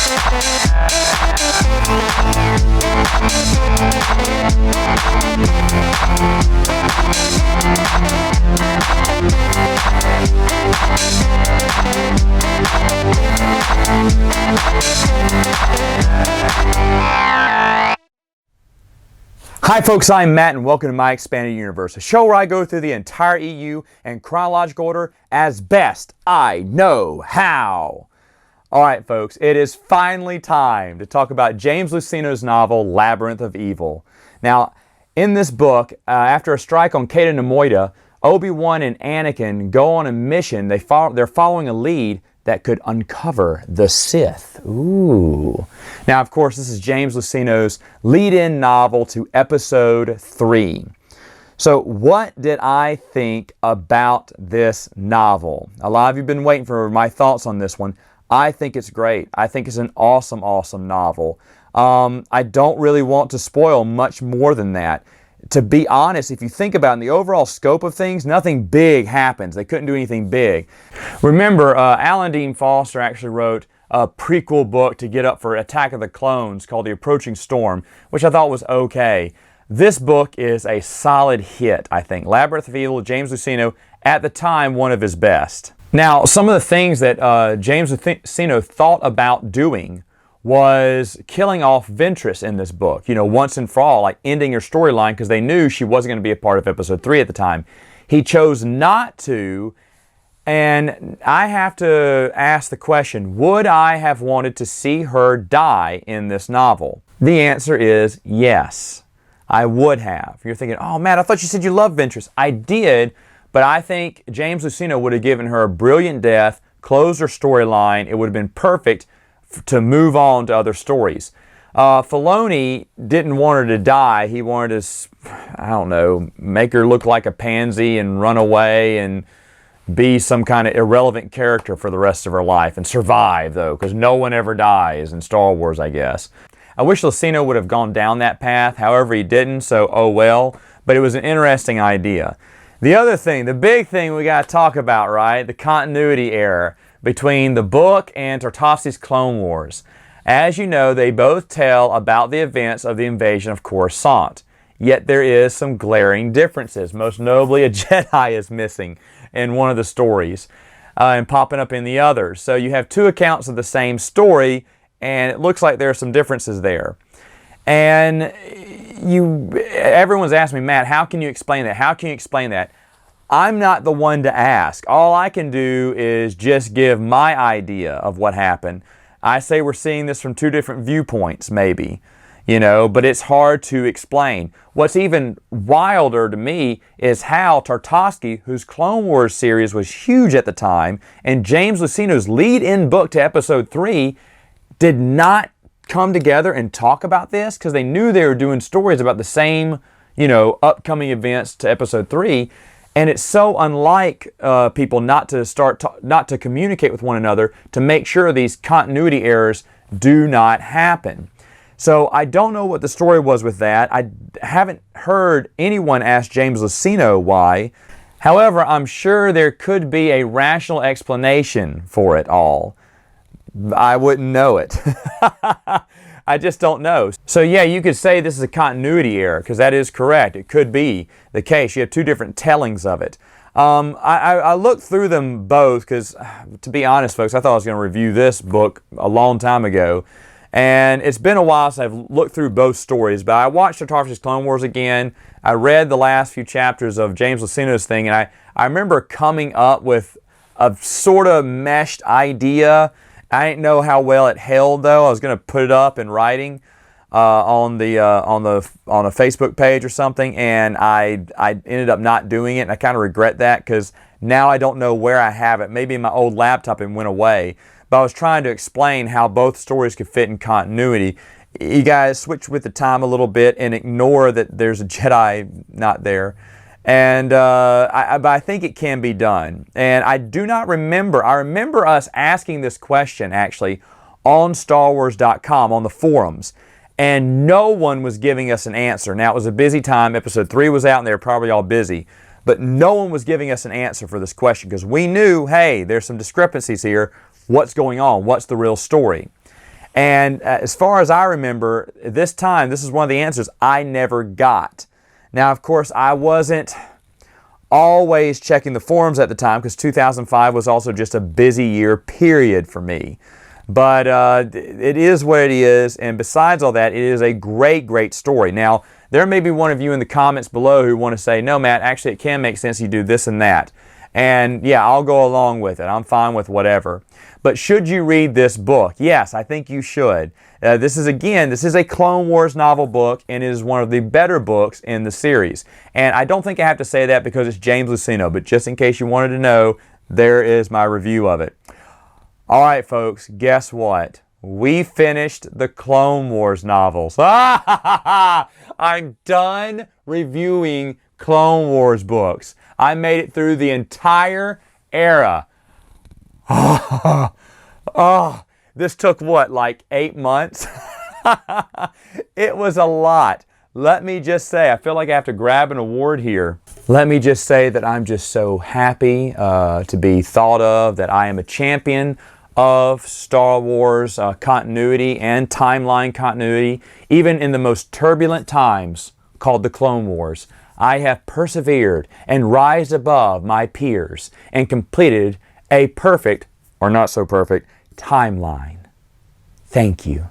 Hi folks, I'm Matt and welcome to My Expanded Universe, a show where I go through the entire EU in chronological order as best I know how. Alright folks, it is finally time to talk about James Luceno's novel, Labyrinth of Evil. Now, in this book, after a strike on Cato Nemoida, Obi-Wan and Anakin go on a mission. They're following a lead that could uncover the Sith. Ooh. Now, of course, this is James Luceno's lead-in novel to Episode 3. So, what did I think about this novel? A lot of you have been waiting for my thoughts on this one. I think it's great. I think it's an awesome, awesome novel. I don't really want to spoil much more than that. To be honest, if you think about it, in the overall scope of things, nothing big happens. They couldn't do anything big. Remember, Alan Dean Foster actually wrote a prequel book to get up for Attack of the Clones called The Approaching Storm, which I thought was okay. This book is a solid hit, I think. Labyrinth of Evil, James Luceno, at the time, one of his best. Now, some of the things that James Luceno thought about doing was killing off Ventress in this book, once and for all, like ending her storyline because they knew she wasn't going to be a part of Episode 3 at the time. He chose not to, and I have to ask the question, would I have wanted to see her die in this novel? The answer is yes, I would have. You're thinking, oh Matt, I thought you said you loved Ventress. I did, but I think James Luceno would have given her a brilliant death, closed her storyline. It would have been perfect to move on to other stories. Filoni didn't want her to die. He wanted to, make her look like a pansy and run away and be some kind of irrelevant character for the rest of her life and survive, though, because no one ever dies in Star Wars, I guess. I wish Luceno would have gone down that path. However, he didn't, so oh well. But it was an interesting idea. The other thing, the big thing we got to talk about, right? The continuity error between the book and Tartakovsky's Clone Wars. As you know, they both tell about the events of the invasion of Coruscant. Yet there is some glaring differences. Most notably, a Jedi is missing in one of the stories and popping up in the others. So you have two accounts of the same story, and it looks like there are some differences there. And everyone's asking me, Matt, how can you explain that? How can you explain that? I'm not the one to ask. All I can do is just give my idea of what happened. I say we're seeing this from two different viewpoints, maybe, but it's hard to explain. What's even wilder to me is how Tartakovsky, whose Clone Wars series was huge at the time, and James Luceno's lead-in book to Episode 3 did not come together and talk about this because they knew they were doing stories about the same, upcoming events to Episode 3. And it's so unlike people not to communicate with one another to make sure these continuity errors do not happen. So I don't know what the story was with that. I haven't heard anyone ask James Luceno why. However, I'm sure there could be a rational explanation for it all. I wouldn't know it. I just don't know. So yeah, you could say this is a continuity error, because that is correct. It could be the case. You have two different tellings of it. I looked through them both because, to be honest, folks, I thought I was going to review this book a long time ago. And it's been a while since I've looked through both stories, but I watched Tartakovsky's Clone Wars again. I read the last few chapters of James Luceno's thing, and I remember coming up with a sort of meshed idea. I didn't know how well it held, though. I was going to put it up in writing on a Facebook page or something, and I ended up not doing it, and I kind of regret that because now I don't know where I have it. Maybe in my old laptop it went away. But I was trying to explain how both stories could fit in continuity. You guys switch with the time a little bit and ignore that there's a Jedi not there. And but I think it can be done. And I do not remember. I remember us asking this question, actually, on StarWars.com, on the forums. And no one was giving us an answer. Now, it was a busy time. Episode 3 was out, and they were probably all busy. But no one was giving us an answer for this question because we knew, hey, there's some discrepancies here. What's going on? What's the real story? And as far as I remember, this is one of the answers I never got. Now, of course, I wasn't always checking the forums at the time because 2005 was also just a busy year period for me. But it is what it is, and besides all that, it is a great, great story. Now, there may be one of you in the comments below who want to say, no, Matt, actually it can make sense you do this and that. And yeah, I'll go along with it. I'm fine with whatever. But should you read this book? Yes, I think you should. This is a Clone Wars novel book, and it is one of the better books in the series. And I don't think I have to say that because it's James Luceno, but just in case you wanted to know, there is my review of it. All right, folks, guess what? We finished the Clone Wars novels. I'm done reviewing Clone Wars books. I made it through the entire era. This took what, like 8 months? It was a lot. Let me just say, I feel like I have to grab an award here. Let me just say that I'm just so happy to be thought of, that I am a champion of Star Wars continuity and timeline continuity, even in the most turbulent times called the Clone Wars. I have persevered and rised above my peers and completed a perfect, or not so perfect, timeline. Thank you.